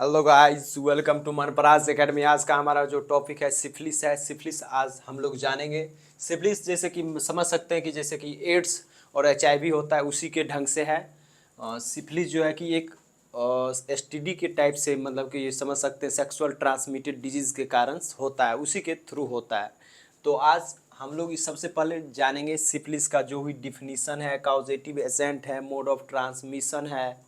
Hello guys, welcome to Manparaj academy. आज का हमारा जो टॉपिक है सिफिलिस है। सिफिलिस आज हम लोग जानेंगे। सिफिलिस जैसे कि समझ सकते हैं कि जैसे कि एड्स और एचआईवी होता है उसी के ढंग से है। सिफिलिस जो है कि एक एसटीडी के टाइप से, मतलब कि ये समझ सकते हैं सेक्सुअल ट्रांसमिटेड डिजीज़ के कारण होता है, उसी के थ्रू होता है। तो आज हम लोग इस सबसे पहले जानेंगे सिफिलिस का जो भी डिफिनीसन है, काउजेटिव एजेंट है, मोड ऑफ ट्रांसमिशन है,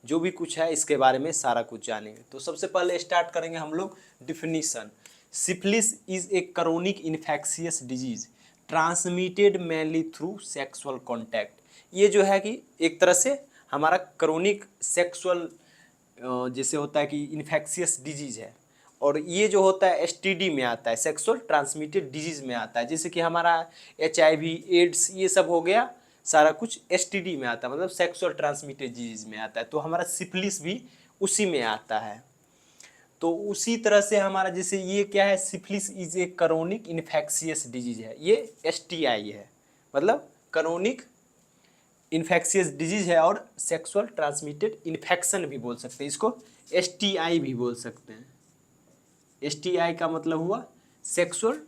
जो भी कुछ है इसके बारे में सारा कुछ जानेंगे। तो सबसे पहले स्टार्ट करेंगे हम लोग definition. Syphilis is a chronic infectious disease transmitted mainly through sexual contact. ये जो है कि एक तरह से हमारा क्रोनिक सेक्सुअल जैसे होता है कि इन्फेक्शियस डिजीज है, और ये जो होता है एसटीडी में आता है, सेक्सुअल ट्रांसमिटेड डिजीज में आता है। जैसे कि हमारा एचआईवी, एड्स, ये सब हो गया, सारा कुछ एसटीडी में आता है, मतलब सेक्सुअल ट्रांसमिटेड डिजीज में आता है। तो हमारा सिफिलिस भी उसी में आता है। तो उसी तरह से हमारा जैसे ये क्या है, syphilis is a chronic infectious disease है, ये एसटीआई है, मतलब क्रोनिक इन्फेक्शियस डिजीज है, और सेक्सुअल ट्रांसमिटेड इन्फेक्शन भी बोल सकते हैं इसको, एसटीआई भी बोल सकते हैं। एसटीआई का मतलब हुआ सेक्सुअल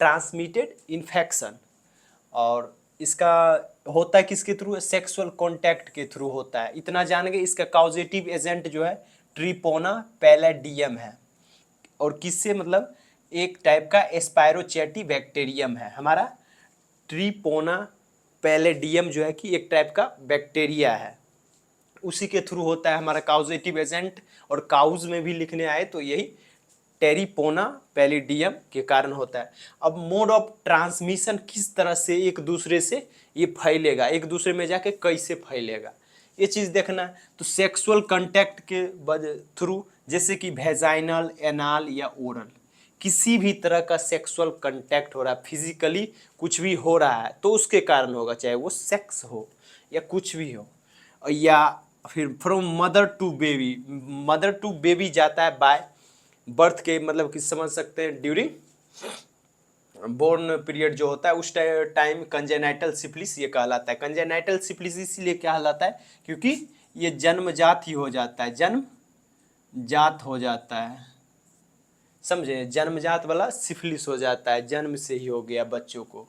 ट्रांसमिटेड इन्फेक्शन, और इसका होता है किसके थ्रू, सेक्सुअल कांटेक्ट के थ्रू होता है। इतना जान गए। इसका काउजेटिव एजेंट जो है ट्रिपोना पैलेडियम है, और किससे, मतलब एक टाइप का एस्पायरोचेटी बैक्टीरियम है हमारा। ट्रिपोना पैलेडियम जो है कि एक टाइप का बैक्टीरिया है, उसी के थ्रू होता है हमारा काउजेटिव एजेंट। और काउज में भी लिखने आए तो यही टेरिपोना पैलिडियम के कारण होता है। अब मोड ऑफ ट्रांसमिशन किस तरह से एक दूसरे से ये फैलेगा, एक दूसरे में जाके कैसे फैलेगा, ये चीज़ देखना है। तो सेक्सुअल कांटेक्ट के थ्रू, जैसे कि वेजाइनल, एनाल या ओरल, किसी भी तरह का सेक्सुअल कांटेक्ट हो रहा है, फिजिकली कुछ भी हो रहा है तो उसके कारण होगा, चाहे वो सेक्स हो या कुछ भी हो। या फिर from mother to baby, mother to baby जाता है बाय बर्थ के, मतलब कि समझ सकते हैं ड्यूरिंग बोर्न पीरियड जो होता है उस टाइम कंजेनाइटल सिफिलिस ये कहलाता है। कंजेनाइटल सिफिलिस इसलिए कहलाता है क्योंकि ये जन्मजात ही हो जाता है, जन्म जात हो जाता है, समझे, जन्मजात वाला सिफिलिस हो जाता है, जन्म से ही हो गया बच्चों को।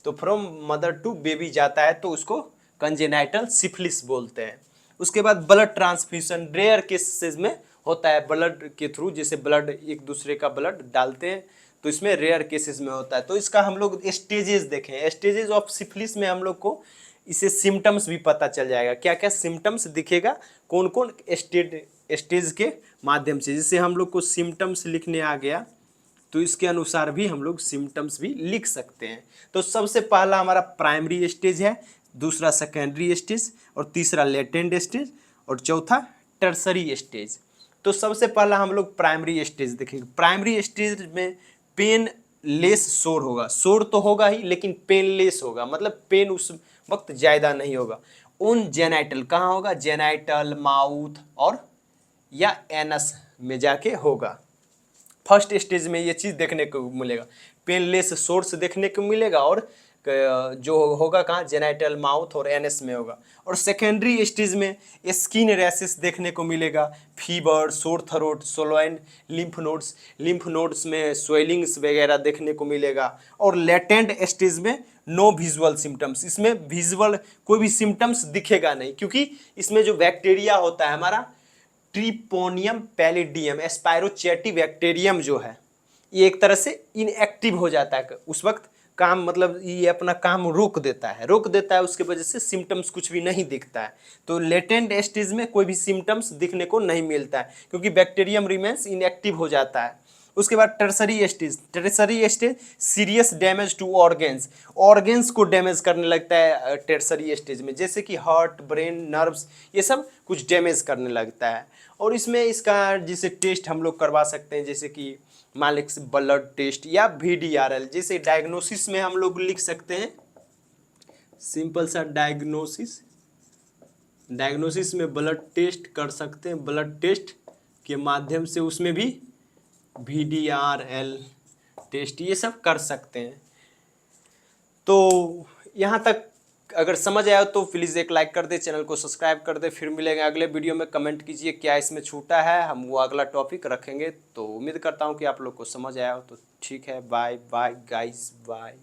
तो फ्रॉम मदर टू बेबी जाता है तो उसको कंजेनाइटल सिफिलिस बोलते हैं। उसके बाद ब्लड ट्रांसफ्यूजन रेयर केसेस में होता है, ब्लड के थ्रू, जैसे ब्लड एक दूसरे का ब्लड डालते हैं तो इसमें रेयर केसेस में होता है। तो इसका हम लोग स्टेजेस देखें, स्टेजेस ऑफ सिफिलिस में हम लोग को इसे सिम्टम्स भी पता चल जाएगा, क्या क्या सिम्टम्स दिखेगा, कौन कौन स्टेज के माध्यम से। जैसे हम लोग को सिम्टम्स लिखने आ गया तो इसके अनुसार भी हम लोग सिम्टम्स भी लिख सकते हैं। तो सबसे पहला हमारा प्राइमरी स्टेज है, दूसरा सेकेंडरी स्टेज, और तीसरा लेटेंट स्टेज, और चौथा टर्सरी स्टेज। तो सबसे पहला हम लोग प्राइमरी स्टेज देखेंगे। प्राइमरी स्टेज में पेन लेस शोर होगा, शोर तो होगा ही लेकिन पेन लेस होगा, मतलब पेन उस वक्त ज़्यादा नहीं होगा। उन जेनाइटल कहाँ होगा, जेनाइटल, माउथ और या एनस में जाके होगा। फर्स्ट स्टेज में ये चीज़ देखने को मिलेगा, पेनलेस सोर्स देखने को मिलेगा, और जो होगा कहाँ, जेनाइटल, माउथ और एनएस में होगा। और सेकेंडरी स्टेज में स्किन रैशेस देखने को मिलेगा, fever, sore throat, swollen lymph nodes में स्वेलिंग्स वगैरह देखने को मिलेगा। और लेटेंट स्टेज में नो विजुअल सिम्टम्स, इसमें विजुअल कोई भी सिम्टम्स दिखेगा नहीं, क्योंकि इसमें जो बैक्टीरिया होता है हमारा ट्रिपोनियम पैलिडियम, एस्पायरोचेटी बैक्टीरियम जो है, ये एक तरह से इनएक्टिव हो जाता है उस वक्त, काम मतलब ये अपना काम रोक देता है, उसके वजह से सिम्टम्स कुछ भी नहीं दिखता है। तो लेटेंट स्टेज में कोई भी सिम्टम्स दिखने को नहीं मिलता है, क्योंकि बैक्टीरियम रिमेन्स इनएक्टिव हो जाता है। उसके बाद tertiary stage serious damage to organs को डैमेज करने लगता है टर्सरी स्टेज में, जैसे कि हार्ट, ब्रेन, नर्व्स, ये सब कुछ डैमेज करने लगता है। और इसमें इसका जैसे टेस्ट हम लोग करवा सकते हैं, जैसे कि मान लीजिए ब्लड टेस्ट या VDRL, जैसे डायग्नोसिस में हम लोग लिख सकते हैं, सिंपल सा डायग्नोसिस में ब्लड टेस्ट कर सकते हैं, ब्लड टेस्ट के माध्यम से उसमें भी VDRL टेस्ट ये सब कर सकते हैं। तो यहाँ तक अगर समझ आया तो प्लीज़ एक लाइक कर दे, चैनल को सब्सक्राइब कर दे। फिर मिलेंगे अगले वीडियो में। कमेंट कीजिए क्या इसमें छूटा है, हम वो अगला टॉपिक रखेंगे। तो उम्मीद करता हूँ कि आप लोग को समझ आया हो। तो ठीक है, बाय बाय गाइस, बाय।